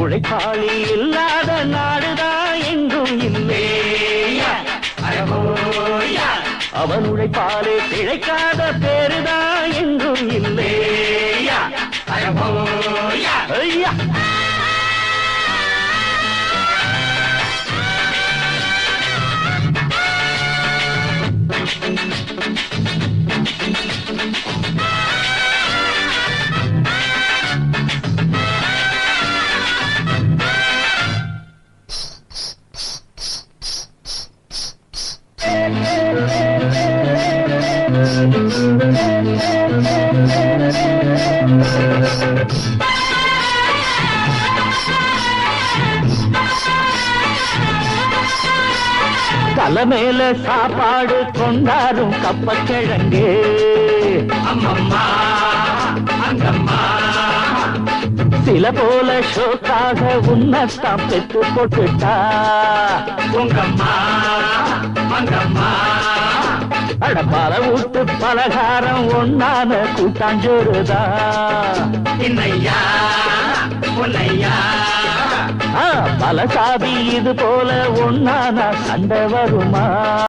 உழைப்பாளி இல்லாத நாடுதான் எங்கும் இல்லையா. அவன் உழைப்பாலே பிழைக்காத பேருதான் எங்கும் இல்லையா. ஐயா தலைமையில சாப்பாடு கொண்டாரும் கப்பக்கிழங்கு அம்மம்மா அங்கம்மா. சில போல ஷோக்காக உன்னத்தான் பெற்று போட்டுட்டா உங்கம்மா அங்கம்மா. அட பல வீட்டு பலகாரம் ஒன்னான கூட்டாஞ்சோறுதா இன்னையா பொன்னையா. பல சாதி இது போல ஒன்னான சண்டை வருமா.